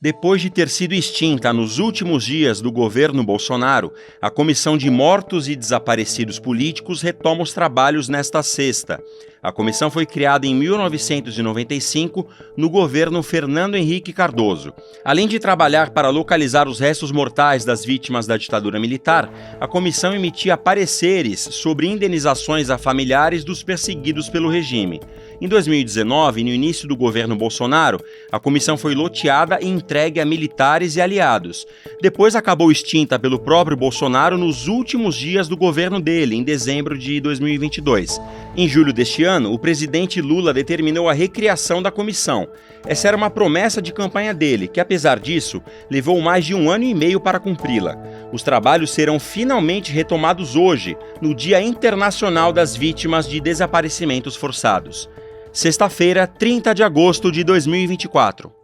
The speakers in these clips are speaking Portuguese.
Depois de ter sido extinta nos últimos dias do governo Bolsonaro, a Comissão de Mortos e Desaparecidos Políticos retoma os trabalhos nesta sexta. A comissão foi criada em 1995 no governo Fernando Henrique Cardoso. Além de trabalhar para localizar os restos mortais das vítimas da ditadura militar, a comissão emitia pareceres sobre indenizações a familiares dos perseguidos pelo regime. Em 2019, no início do governo Bolsonaro, a comissão foi loteada e entregue a militares e aliados. Depois acabou extinta pelo próprio Bolsonaro nos últimos dias do governo dele, em dezembro de 2022. Em julho deste ano, o presidente Lula determinou a recriação da comissão. Essa era uma promessa de campanha dele, que apesar disso, levou mais de 1 ano e meio para cumpri-la. Os trabalhos serão finalmente retomados hoje, no Dia Internacional das Vítimas de Desaparecimentos Forçados. Sexta-feira, 30 de agosto de 2024.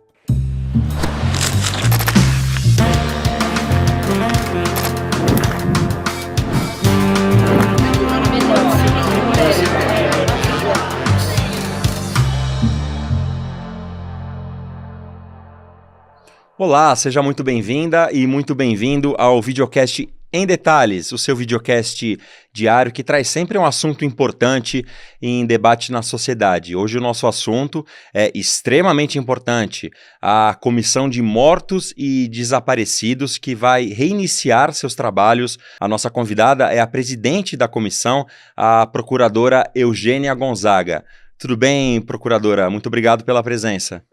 Olá, seja muito bem-vinda e muito bem-vindo ao videocast Em Detalhes, o seu videocast diário que traz sempre um assunto importante em debate na sociedade. Hoje o nosso assunto é extremamente importante, a Comissão de Mortos e Desaparecidos, que vai reiniciar seus trabalhos. A nossa convidada é a presidente da comissão, a procuradora Eugênia Gonzaga. Tudo bem, procuradora? Muito obrigado pela presença.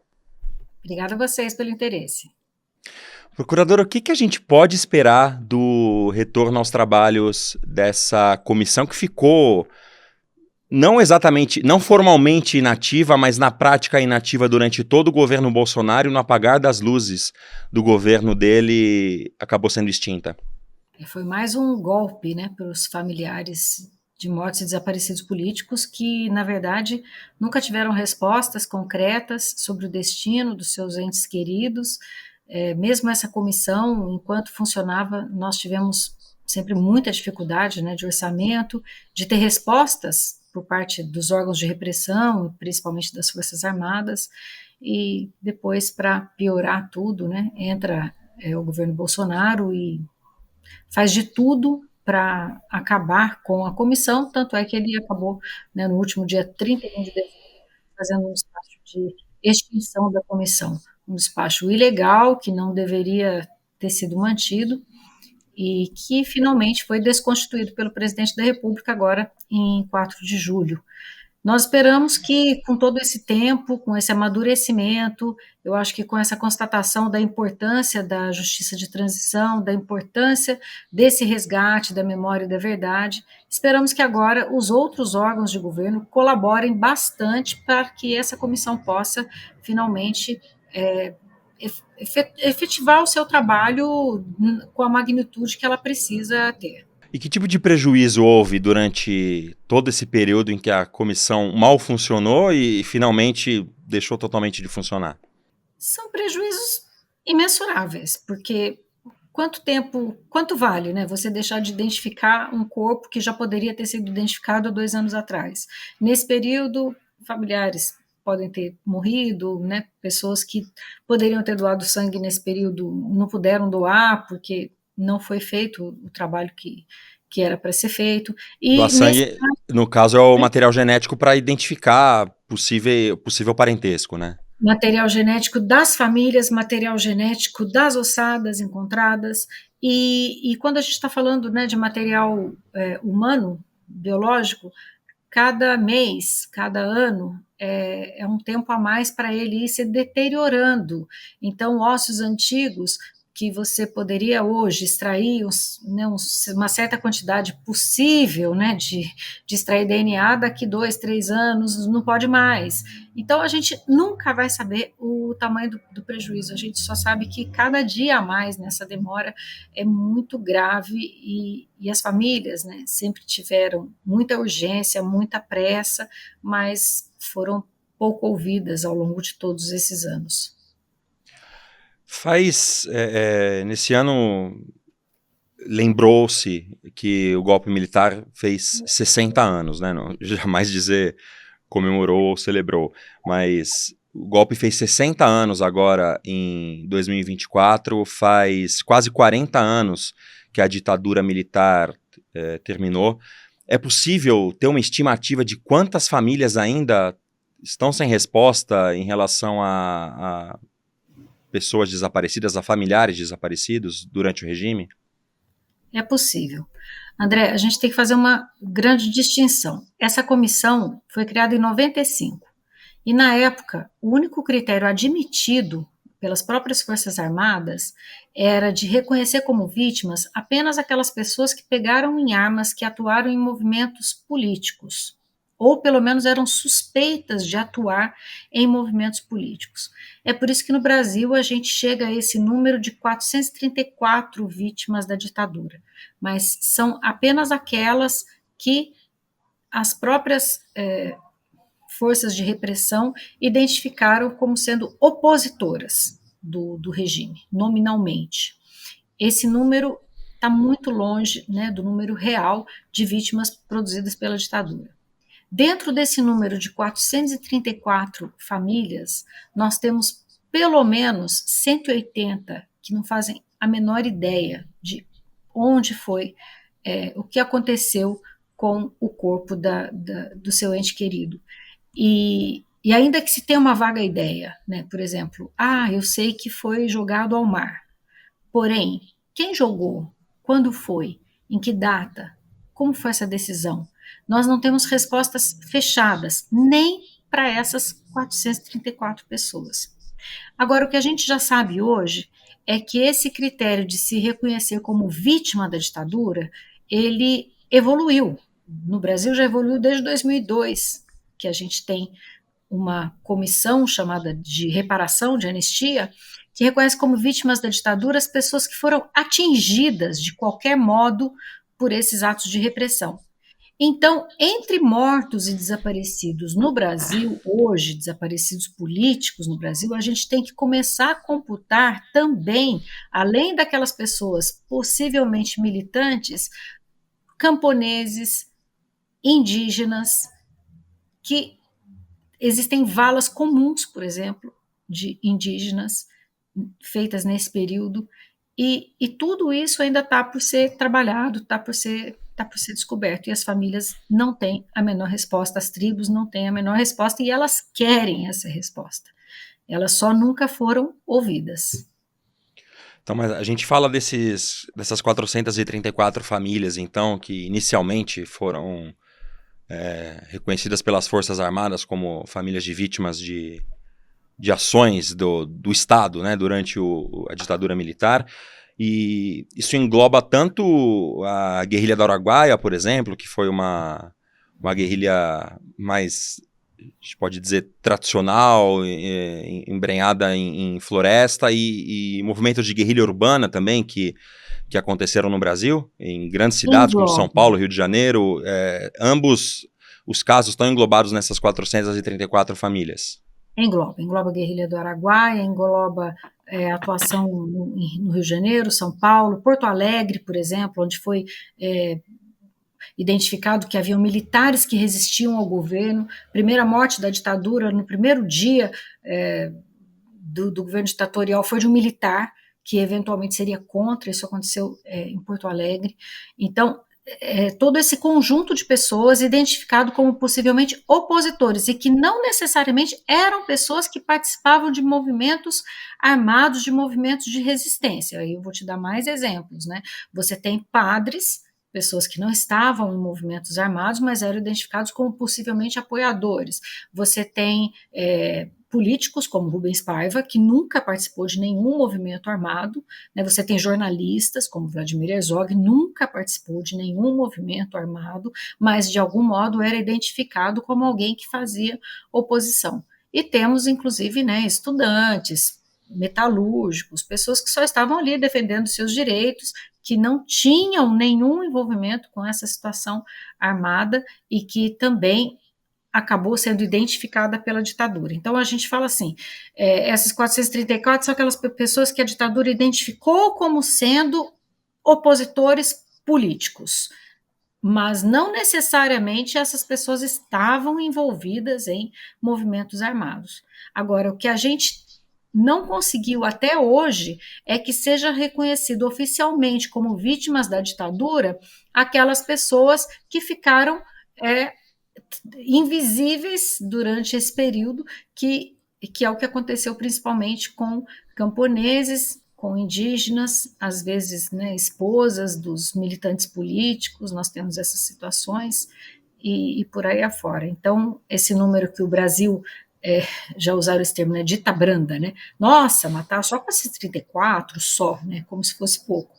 Obrigada a vocês pelo interesse. Procuradora, o que a gente pode esperar do retorno aos trabalhos dessa comissão que ficou não formalmente inativa, mas na prática inativa durante todo o governo Bolsonaro e no apagar das luzes do governo dele acabou sendo extinta? Foi mais um golpe, para os familiares de mortos e desaparecidos políticos que, na verdade, nunca tiveram respostas concretas sobre o destino dos seus entes queridos. Mesmo essa comissão, enquanto funcionava, nós tivemos sempre muita dificuldade, de orçamento, de ter respostas por parte dos órgãos de repressão, principalmente das Forças Armadas, e depois, para piorar tudo, entra o governo Bolsonaro e faz de tudo para acabar com a comissão, tanto é que ele acabou, no último dia 31 de dezembro, fazendo um despacho de extinção da comissão, um despacho ilegal que não deveria ter sido mantido e que finalmente foi desconstituído pelo presidente da República agora em 4 de julho. Nós esperamos que, com todo esse tempo, com esse amadurecimento, eu acho que com essa constatação da importância da justiça de transição, da importância desse resgate da memória e da verdade, esperamos que agora os outros órgãos de governo colaborem bastante para que essa comissão possa, finalmente, efetivar o seu trabalho com a magnitude que ela precisa ter. E que tipo de prejuízo houve durante todo esse período em que a comissão mal funcionou e finalmente deixou totalmente de funcionar? São prejuízos imensuráveis, porque quanto vale, você deixar de identificar um corpo que já poderia ter sido identificado há 2 anos atrás? Nesse período, familiares podem ter morrido, pessoas que poderiam ter doado sangue nesse período não puderam doar porque não foi feito o trabalho que era para ser feito. E doar sangue, no caso, é o material genético para identificar possível parentesco, né? Material genético das famílias, material genético das ossadas encontradas, e quando a gente está falando de material humano, biológico, cada mês, cada ano, é um tempo a mais para ele ir se deteriorando. Então, ossos antigos que você poderia hoje extrair uma certa quantidade possível de extrair DNA, daqui 2, 3 anos não pode mais. Então a gente nunca vai saber o tamanho do prejuízo, a gente só sabe que cada dia a mais nessa demora é muito grave e as famílias sempre tiveram muita urgência, muita pressa, mas foram pouco ouvidas ao longo de todos esses anos. Nesse ano, lembrou-se que o golpe militar fez 60 anos, né? Não, jamais dizer comemorou ou celebrou, mas O golpe fez 60 anos agora, em 2024, faz quase 40 anos que a ditadura militar terminou. É possível ter uma estimativa de quantas famílias ainda estão sem resposta em relação a pessoas desaparecidas, a familiares desaparecidos durante o regime? É possível. André, a gente tem que fazer uma grande distinção. Essa comissão foi criada em 95 e, na época, o único critério admitido pelas próprias Forças Armadas era de reconhecer como vítimas apenas aquelas pessoas que pegaram em armas, que atuaram em movimentos políticos, ou pelo menos eram suspeitas de atuar em movimentos políticos. É por isso que no Brasil a gente chega a esse número de 434 vítimas da ditadura, mas são apenas aquelas que as próprias forças de repressão identificaram como sendo opositoras do regime, nominalmente. Esse número está muito longe, né, do número real de vítimas produzidas pela ditadura. Dentro desse número de 434 famílias, nós temos pelo menos 180 que não fazem a menor ideia de onde foi, o que aconteceu com o corpo do seu ente querido. E ainda que se tenha uma vaga ideia, né, por exemplo, eu sei que foi jogado ao mar. Porém, quem jogou? Quando foi? Em que data? Como foi essa decisão? Nós não temos respostas fechadas, nem para essas 434 pessoas. Agora, o que a gente já sabe hoje é que esse critério de se reconhecer como vítima da ditadura, ele evoluiu. No Brasil já evoluiu desde 2002, que a gente tem uma comissão chamada de reparação, de anistia, que reconhece como vítimas da ditadura as pessoas que foram atingidas de qualquer modo por esses atos de repressão. Então, entre mortos e desaparecidos no Brasil, hoje, desaparecidos políticos no Brasil, a gente tem que começar a computar também, além daquelas pessoas possivelmente militantes, camponeses, indígenas, que existem valas comuns, por exemplo, de indígenas feitas nesse período, e tudo isso ainda está por ser trabalhado, está por ser descoberto, e as famílias não têm a menor resposta, as tribos não têm a menor resposta, e elas querem essa resposta. Elas só nunca foram ouvidas. Então, mas a gente fala dessas 434 famílias, então, que inicialmente foram reconhecidas pelas Forças Armadas como famílias de vítimas de ações do Estado, né, durante a ditadura militar. E isso engloba tanto a guerrilha do Araguaia, por exemplo, que foi uma guerrilha mais, a gente pode dizer, tradicional, embrenhada em floresta, e movimentos de guerrilha urbana também, que aconteceram no Brasil, em grandes cidades como São Paulo, Rio de Janeiro. Ambos os casos estão englobados nessas 434 famílias. Engloba a guerrilha do Araguaia, engloba a atuação no Rio de Janeiro, São Paulo, Porto Alegre, por exemplo, onde foi identificado que haviam militares que resistiam ao governo. Primeira morte da ditadura, no primeiro dia do governo ditatorial, foi de um militar que eventualmente seria contra. Isso aconteceu em Porto Alegre. Então, todo esse conjunto de pessoas identificado como possivelmente opositores e que não necessariamente eram pessoas que participavam de movimentos armados, de movimentos de resistência. Aí eu vou te dar mais exemplos, né? Você tem padres, pessoas que não estavam em movimentos armados, mas eram identificados como possivelmente apoiadores. Você tem políticos como Rubens Paiva, que nunca participou de nenhum movimento armado, né? Você tem jornalistas como Vladimir Herzog, nunca participou de nenhum movimento armado, mas de algum modo era identificado como alguém que fazia oposição. E temos, inclusive, né, estudantes, metalúrgicos, pessoas que só estavam ali defendendo seus direitos, que não tinham nenhum envolvimento com essa situação armada e que também acabou sendo identificada pela ditadura. Então, a gente fala assim, essas 434 são aquelas pessoas que a ditadura identificou como sendo opositores políticos. mas não necessariamente essas pessoas estavam envolvidas em movimentos armados. Agora, o que a gente não conseguiu até hoje é que seja reconhecido oficialmente como vítimas da ditadura aquelas pessoas que ficaram é, invisíveis durante esse período, que é o que aconteceu principalmente com camponeses, com indígenas, às vezes, né, esposas dos militantes políticos, nós temos essas situações, e por aí afora. Então, esse número que o Brasil, já usaram esse termo, né, dita branda, né? Nossa, matar só com esses 34, só, né? Como se fosse pouco.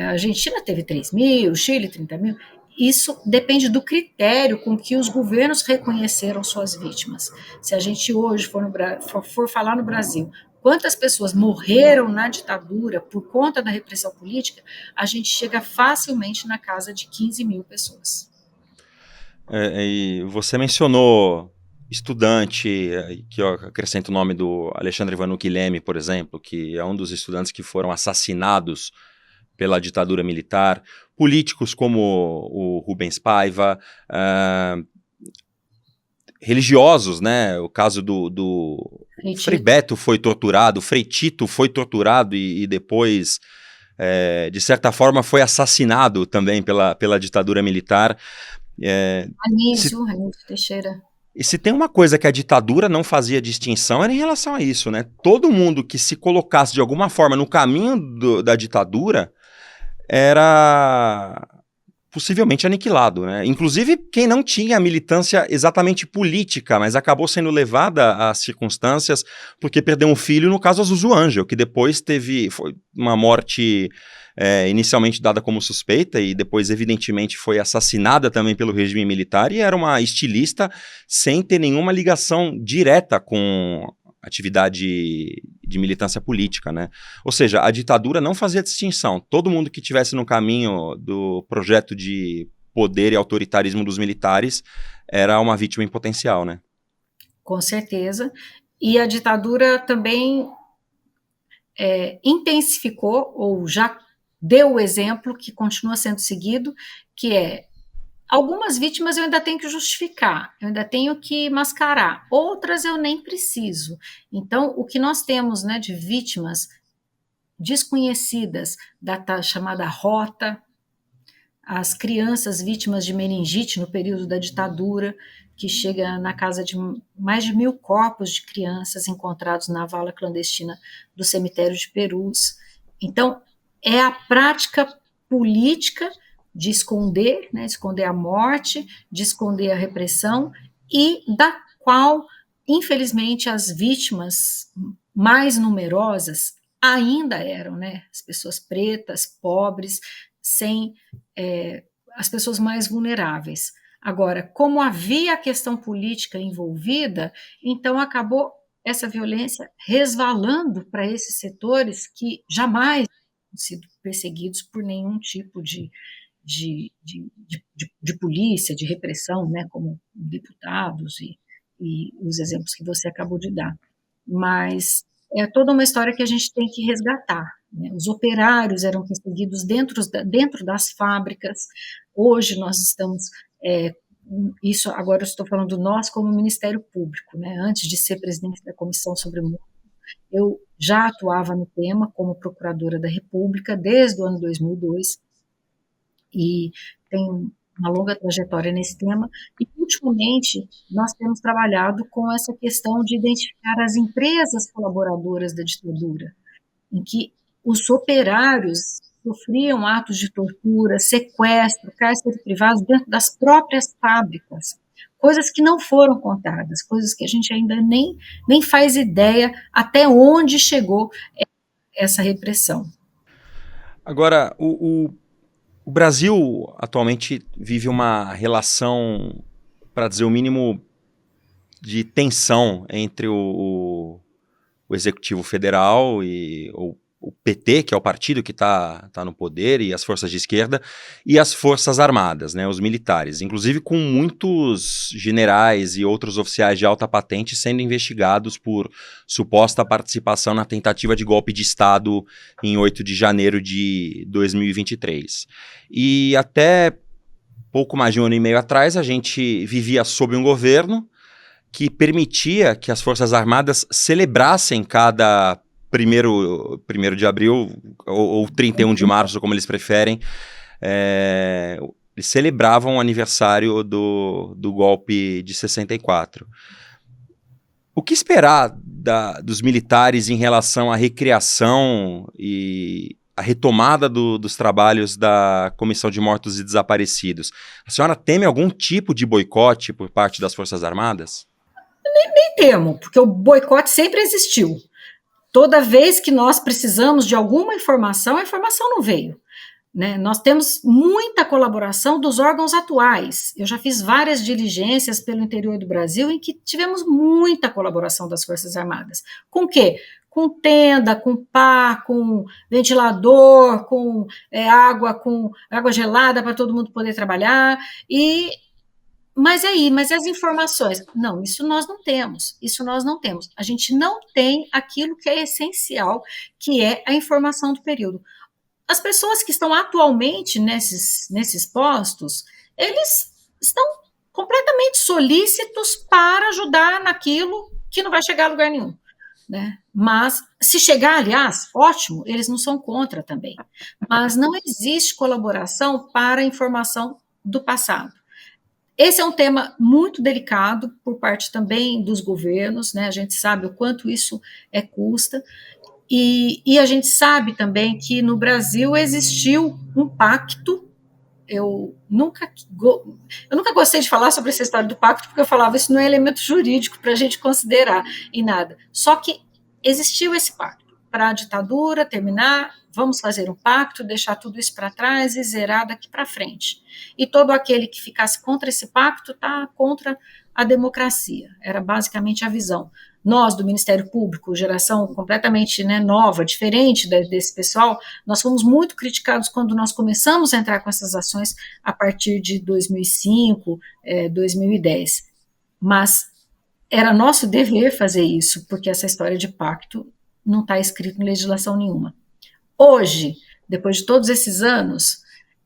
A Argentina teve 3 mil, Chile 30 mil. Isso depende do critério com que os governos reconheceram suas vítimas. Se a gente hoje for falar no Brasil, quantas pessoas morreram na ditadura por conta da repressão política, a gente chega facilmente na casa de 15 mil pessoas. E você mencionou estudante, que eu acrescento o nome do Alexandre Vanucchi Leme, por exemplo, que é um dos estudantes que foram assassinados pela ditadura militar, políticos como o Rubens Paiva, religiosos, né? O caso do Frei Beto foi torturado, Frei Tito foi torturado e depois, de certa forma, foi assassinado também pela ditadura militar. Anísio Teixeira. E se tem uma coisa que a ditadura não fazia distinção era em relação a isso, né? Todo mundo que se colocasse de alguma forma no caminho da ditadura era possivelmente aniquilado, né? Inclusive quem não tinha militância exatamente política, mas acabou sendo levada às circunstâncias porque perdeu um filho, no caso a Zuzu Angel, que depois foi uma morte inicialmente dada como suspeita e depois evidentemente foi assassinada também pelo regime militar e era uma estilista sem ter nenhuma ligação direta com atividade de militância política, né? Ou seja, a ditadura não fazia distinção. Todo mundo que estivesse no caminho do projeto de poder e autoritarismo dos militares era uma vítima em potencial, né? Com certeza. E a ditadura também intensificou, ou já deu o exemplo que continua sendo seguido, que é algumas vítimas eu ainda tenho que justificar, eu ainda tenho que mascarar, outras eu nem preciso. Então, o que nós temos, né, de vítimas desconhecidas da chamada rota, as crianças vítimas de meningite no período da ditadura, que chega na casa de mais de 1.000 corpos de crianças encontrados na vala clandestina do cemitério de Perus. Então, é a prática política de esconder, né, esconder a morte, de esconder a repressão, e da qual, infelizmente, as vítimas mais numerosas ainda eram, né, as pessoas pretas, pobres, sem as pessoas mais vulneráveis. Agora, como havia a questão política envolvida, então acabou essa violência resvalando para esses setores que jamais tinham sido perseguidos por nenhum tipo de polícia, de repressão, né, como deputados e os exemplos que você acabou de dar. Mas é toda uma história que a gente tem que resgatar, né? Os operários eram perseguidos dentro das fábricas. Hoje nós estamos, isso agora eu estou falando nós como Ministério Público, né? Antes de ser presidente da Comissão sobre Morte, eu já atuava no tema como procuradora da República desde o ano 2002 e tenho uma longa trajetória nesse tema, e ultimamente nós temos trabalhado com essa questão de identificar as empresas colaboradoras da ditadura, em que os operários sofriam atos de tortura, sequestro, cárcere privado dentro das próprias fábricas, coisas que não foram contadas, coisas que a gente ainda nem faz ideia até onde chegou essa repressão. Agora, o Brasil atualmente vive uma relação, para dizer o mínimo, de tensão entre o Executivo Federal e o PT, que é o partido que está no poder, e as forças de esquerda, e as forças armadas, né, os militares, inclusive com muitos generais e outros oficiais de alta patente sendo investigados por suposta participação na tentativa de golpe de Estado em 8 de janeiro de 2023. E até pouco mais de um ano e meio atrás, a gente vivia sob um governo que permitia que as Forças Armadas celebrassem cada primeiro de abril ou 31 de março, como eles preferem, eles celebravam o aniversário do golpe de 64. O que esperar dos militares em relação à recriação e a retomada dos trabalhos da Comissão de Mortos e Desaparecidos? A senhora teme algum tipo de boicote por parte das Forças Armadas? Nem temo, porque o boicote sempre existiu. Toda vez que nós precisamos de alguma informação, a informação não veio. Né? Nós temos muita colaboração dos órgãos atuais. Eu já fiz várias diligências pelo interior do Brasil em que tivemos muita colaboração das Forças Armadas. Com o quê? Com tenda, com pá, com ventilador, com água gelada para todo mundo poder trabalhar. Mas as informações? Não, isso nós não temos. Isso nós não temos. A gente não tem aquilo que é essencial, que é a informação do período. As pessoas que estão atualmente nesses postos, eles estão completamente solícitos para ajudar naquilo que não vai chegar a lugar nenhum. Né? Mas, se chegar, aliás, ótimo, eles não são contra também. Mas não existe colaboração para a informação do passado. Esse é um tema muito delicado por parte também dos governos, né? A gente sabe o quanto isso custa. E a gente sabe também que no Brasil existiu um pacto. Eu nunca gostei de falar sobre essa história do pacto, porque eu falava isso não é elemento jurídico para a gente considerar em nada. Só que existiu esse pacto para a ditadura terminar, vamos fazer um pacto, deixar tudo isso para trás e zerar daqui para frente. E todo aquele que ficasse contra esse pacto está contra a democracia. Era basicamente a visão. Nós, do Ministério Público, geração completamente nova, diferente desse pessoal, nós fomos muito criticados quando nós começamos a entrar com essas ações a partir de 2005, 2010. Mas era nosso dever fazer isso, porque essa história de pacto não está escrito em legislação nenhuma. Hoje, depois de todos esses anos,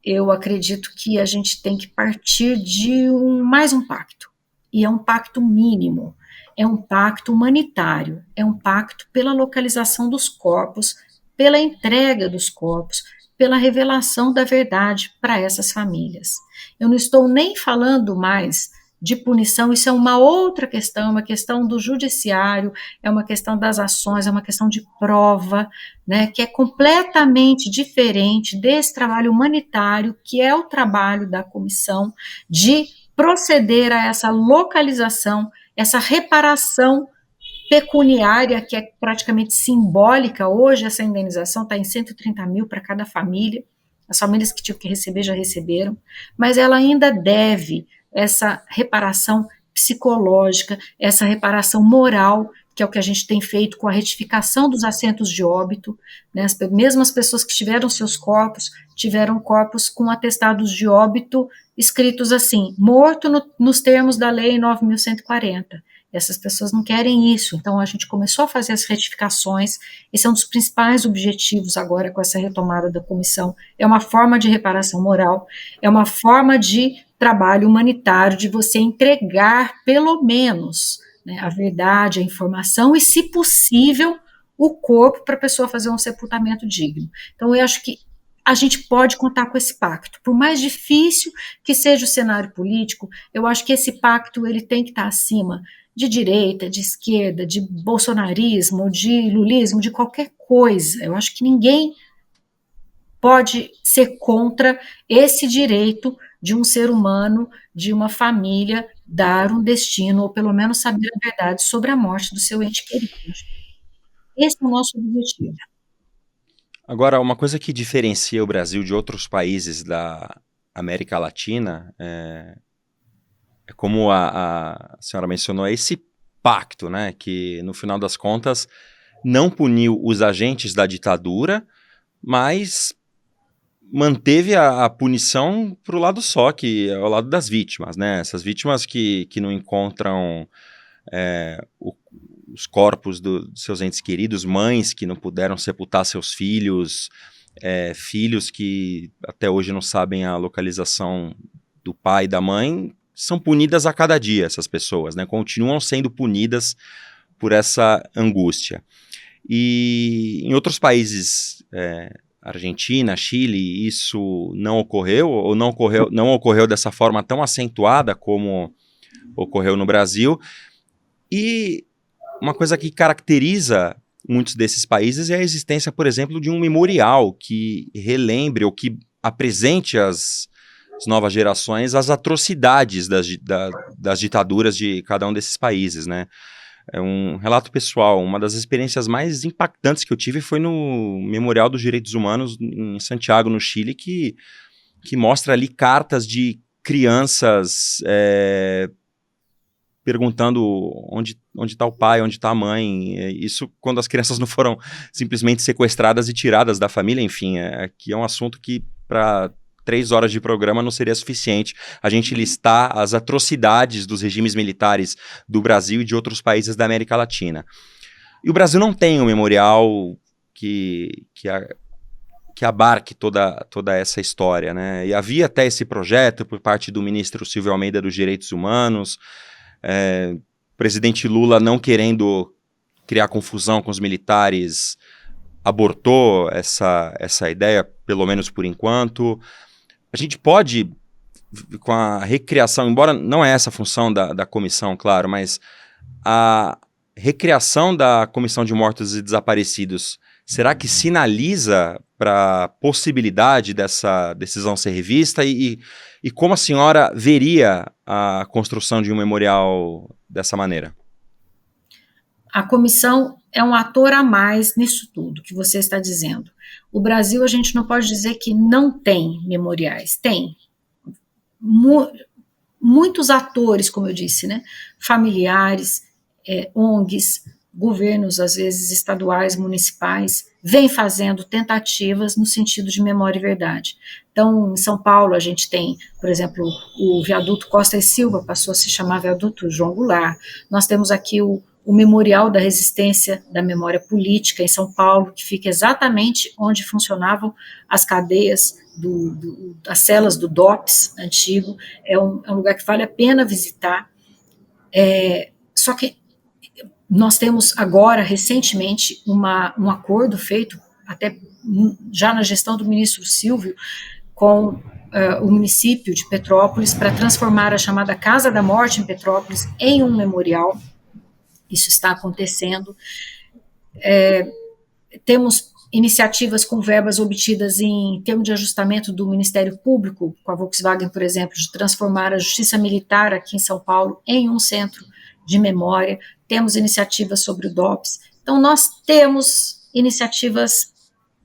eu acredito que a gente tem que partir de mais um pacto. E é um pacto mínimo. É um pacto humanitário, é um pacto pela localização dos corpos, pela entrega dos corpos, pela revelação da verdade para essas famílias. Eu não estou nem falando mais de punição, isso é uma outra questão, uma questão do judiciário, é uma questão das ações, é uma questão de prova, né, que é completamente diferente desse trabalho humanitário, que é o trabalho da comissão de proceder a essa localização, essa reparação pecuniária, que é praticamente simbólica. Hoje essa indenização está em 130 mil para cada família, as famílias que tinham que receber já receberam, mas ela ainda deve essa reparação psicológica, essa reparação moral, que é o que a gente tem feito com a retificação dos assentos de óbito, né? As mesmas pessoas que tiveram seus corpos, tiveram corpos com atestados de óbito escritos assim, morto nos termos da lei 9.140. Essas pessoas não querem isso, então a gente começou a fazer as retificações, esse é um dos principais objetivos agora com essa retomada da comissão, é uma forma de reparação moral, é uma forma de trabalho humanitário, de você entregar pelo menos, né, a verdade, a informação e, se possível, o corpo para a pessoa fazer um sepultamento digno. Então eu acho que a gente pode contar com esse pacto. Por mais difícil que seja o cenário político, eu acho que esse pacto ele tem que estar acima de direita, de esquerda, de bolsonarismo, de lulismo, de qualquer coisa. Eu acho que ninguém pode ser contra esse direito de um ser humano, de uma família, dar um destino, ou pelo menos saber a verdade sobre a morte do seu ente querido. Esse é o nosso objetivo. Agora, uma coisa que diferencia o Brasil de outros países da América Latina como a senhora mencionou, é esse pacto, né, que no final das contas não puniu os agentes da ditadura, mas manteve a punição para o lado só, que é o lado das vítimas, né? Essas vítimas que não encontram os corpos dos seus entes queridos, mães que não puderam sepultar seus filhos, filhos que até hoje não sabem a localização do pai e da mãe, são punidas a cada dia, essas pessoas, né? Continuam sendo punidas por essa angústia. E em outros países, Argentina, Chile, isso não ocorreu, ou não ocorreu dessa forma tão acentuada como ocorreu no Brasil. E uma coisa que caracteriza muitos desses países é a existência, por exemplo, de um memorial que relembre ou que apresente às novas gerações as atrocidades das ditaduras de cada um desses países, né? É um relato pessoal. Uma das experiências mais impactantes que eu tive foi no Memorial dos Direitos Humanos em Santiago, no Chile, que mostra ali cartas de crianças perguntando onde está o pai, onde está a mãe. Isso quando as crianças não foram simplesmente sequestradas e tiradas da família. Enfim, aqui é um assunto que para 3 horas de programa não seria suficiente a gente listar as atrocidades dos regimes militares do Brasil e de outros países da América Latina. E o Brasil não tem um memorial que abarque toda essa história, né? E havia até esse projeto por parte do ministro Silvio Almeida dos Direitos Humanos, o presidente Lula, não querendo criar confusão com os militares, abortou essa ideia, pelo menos por enquanto. A gente pode, com a recriação, embora não é essa a função da comissão, claro, mas a recriação da Comissão de Mortos e Desaparecidos, será que sinaliza para a possibilidade dessa decisão ser revista? E como a senhora veria a construção de um memorial dessa maneira? A comissão é um ator a mais nisso tudo que você está dizendo. O Brasil, a gente não pode dizer que não tem memoriais. Tem. Muitos atores, como eu disse, né? Familiares, ONGs, governos, às vezes estaduais, municipais, vêm fazendo tentativas no sentido de memória e verdade. Então, em São Paulo, a gente tem, por exemplo, o viaduto Costa e Silva, passou a se chamar viaduto João Goulart. Nós temos aqui o Memorial da Resistência da Memória Política, em São Paulo, que fica exatamente onde funcionavam as cadeias, as celas do DOPS antigo. É um lugar que vale a pena visitar. Só que nós temos agora, recentemente, um acordo feito, até já na gestão do ministro Silvio, com o município de Petrópolis, para transformar a chamada Casa da Morte em Petrópolis em um memorial. Isso está acontecendo. Temos iniciativas com verbas obtidas em termo de ajustamento do Ministério Público, com a Volkswagen, por exemplo, de transformar a Justiça Militar aqui em São Paulo em um centro de memória. Temos iniciativas sobre o DOPS. Então, nós temos iniciativas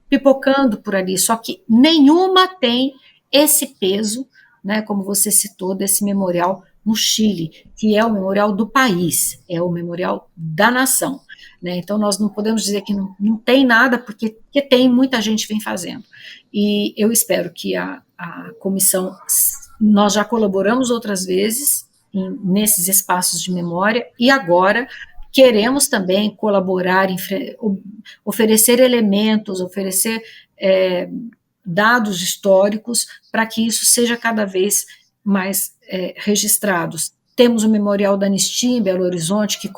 pipocando por ali, só que nenhuma tem esse peso, né, como você citou, desse memorial no Chile, que é o memorial do país, é o memorial da nação. Né? Então, nós não podemos dizer que não tem nada, porque tem, muita gente vem fazendo. E eu espero que a comissão, nós já colaboramos outras vezes nesses espaços de memória, e agora queremos também colaborar, oferecer elementos, oferecer dados históricos para que isso seja cada vez mais registrados. Temos o Memorial da Anistia em Belo Horizonte, que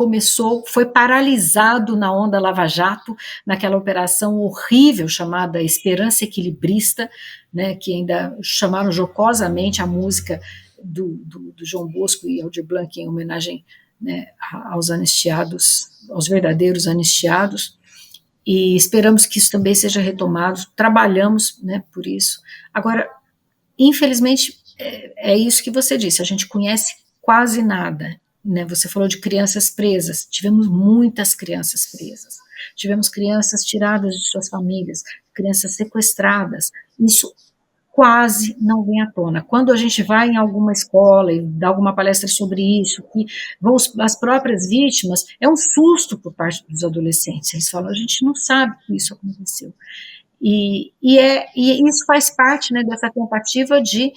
foi paralisado na onda Lava Jato, naquela operação horrível chamada Esperança Equilibrista, né, que ainda chamaram jocosamente a música do João Bosco e Aldir Blanc em homenagem, né, aos anistiados, aos verdadeiros anistiados, e esperamos que isso também seja retomado, trabalhamos, né, por isso. Agora, infelizmente, é isso que você disse, a gente conhece quase nada, né? Você falou de crianças presas, tivemos muitas crianças presas, tivemos crianças tiradas de suas famílias, crianças sequestradas, isso quase não vem à tona. Quando a gente vai em alguma escola e dá alguma palestra sobre isso, que vão as próprias vítimas, é um susto por parte dos adolescentes, eles falam, a gente não sabe que isso aconteceu. E isso faz parte, né, dessa tentativa de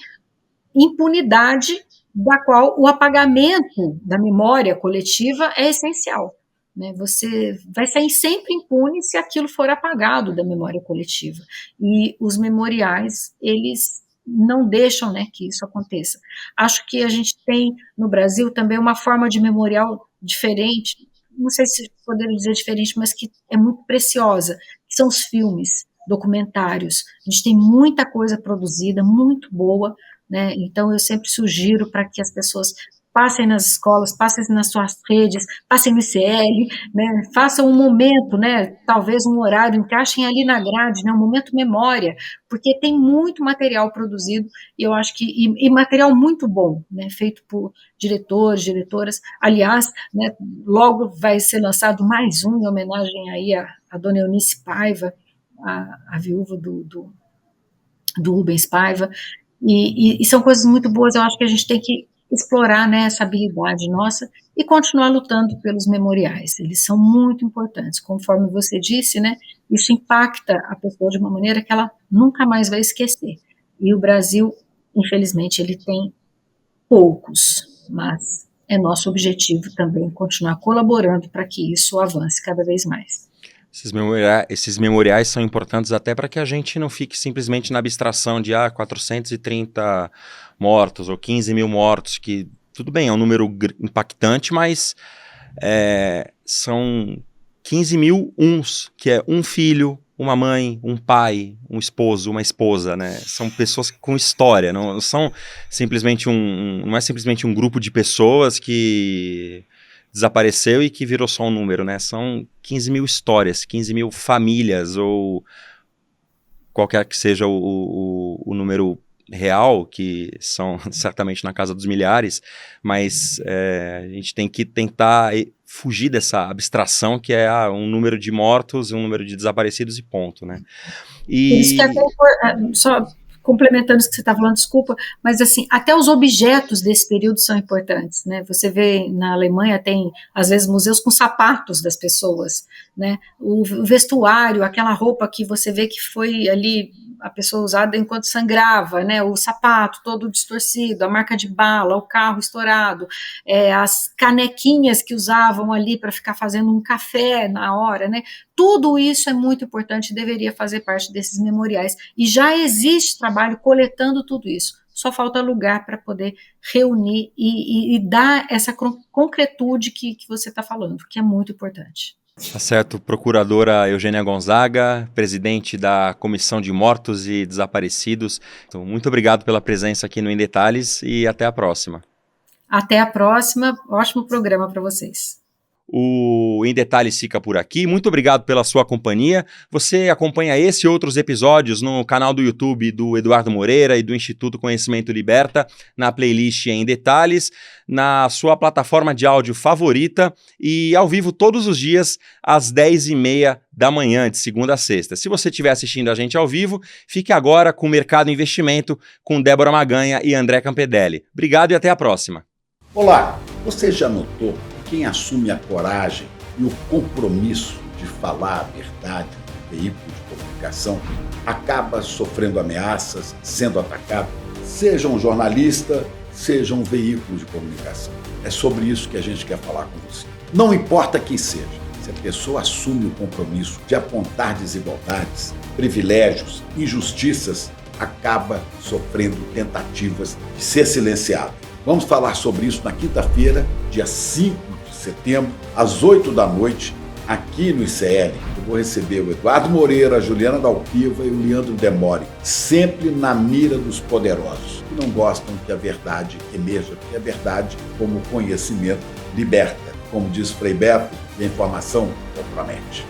impunidade, da qual o apagamento da memória coletiva é essencial. Né? Você vai sair sempre impune se aquilo for apagado da memória coletiva. E os memoriais, eles não deixam, né, que isso aconteça. Acho que a gente tem no Brasil também uma forma de memorial diferente, não sei se poderia dizer diferente, mas que é muito preciosa, que são os filmes, documentários. A gente tem muita coisa produzida, muito boa, né? Então eu sempre sugiro para que as pessoas passem nas escolas, passem nas suas redes, passem no ICL, né? Façam um momento, né? Talvez um horário, encaixem ali na grade, né? Um momento memória, porque tem muito material produzido e eu acho que e material muito bom, né? Feito por diretores, diretoras. Aliás, né? Logo vai ser lançado mais um em homenagem aí a Dona Eunice Paiva, a viúva do Rubens Paiva, e são coisas muito boas, eu acho que a gente tem que explorar, né, essa habilidade nossa e continuar lutando pelos memoriais, eles são muito importantes, conforme você disse, né, isso impacta a pessoa de uma maneira que ela nunca mais vai esquecer, e o Brasil, infelizmente, ele tem poucos, mas é nosso objetivo também continuar colaborando para que isso avance cada vez mais. Esses memoriais são importantes até para que a gente não fique simplesmente na abstração de 430 mortos ou 15 mil mortos, que tudo bem, é um número impactante, mas são 15 mil uns, que é um filho, uma mãe, um pai, um esposo, uma esposa, né? São pessoas com história, não são simplesmente não é simplesmente um grupo de pessoas que desapareceu e que virou só um número, né? São 15 mil histórias, 15 mil famílias, ou qualquer que seja o número real, que são certamente na casa dos milhares, mas a gente tem que tentar fugir dessa abstração que é um número de mortos, um número de desaparecidos e ponto, né? Por isso que até, só complementando isso que você está falando, desculpa, mas assim, até os objetos desse período são importantes, né? Você vê na Alemanha tem, às vezes, museus com sapatos das pessoas, né? O vestuário, aquela roupa que você vê que foi ali a pessoa usada enquanto sangrava, né? O sapato todo distorcido, a marca de bala, o carro estourado, as canequinhas que usavam ali para ficar fazendo um café na hora, né? Tudo isso é muito importante e deveria fazer parte desses memoriais. E já existe trabalho coletando tudo isso. Só falta lugar para poder reunir e dar essa concretude que você está falando, que é muito importante. Tá certo, procuradora Eugênia Gonzaga, presidente da Comissão de Mortos e Desaparecidos. Então, muito obrigado pela presença aqui no Em Detalhes e até a próxima. Até a próxima, ótimo programa para vocês. O Em Detalhes fica por aqui. Muito obrigado pela sua companhia. Você acompanha esse e outros episódios no canal do YouTube do Eduardo Moreira e do Instituto Conhecimento Liberta, na playlist Em Detalhes, na sua plataforma de áudio favorita e ao vivo todos os dias às 10h30 da manhã, de segunda a sexta. Se você estiver assistindo a gente ao vivo, fique agora com o Mercado Investimento com Débora Maganha e André Campedelli. Obrigado e até a próxima. Olá, você já notou quem assume a coragem e o compromisso de falar a verdade no veículo de comunicação acaba sofrendo ameaças, sendo atacado, seja um jornalista, seja um veículo de comunicação. É sobre isso que a gente quer falar com você. Não importa quem seja, se a pessoa assume o compromisso de apontar desigualdades, privilégios, injustiças, acaba sofrendo tentativas de ser silenciado. Vamos falar sobre isso na quinta-feira, dia 5 de setembro, às 8h, aqui no ICL. Eu vou receber o Eduardo Moreira, a Juliana Dalpiva e o Leandro Demore, sempre na mira dos poderosos, que não gostam que a verdade emerja, porque a verdade, como conhecimento, liberta. Como diz Frei Beto, a informação compromete.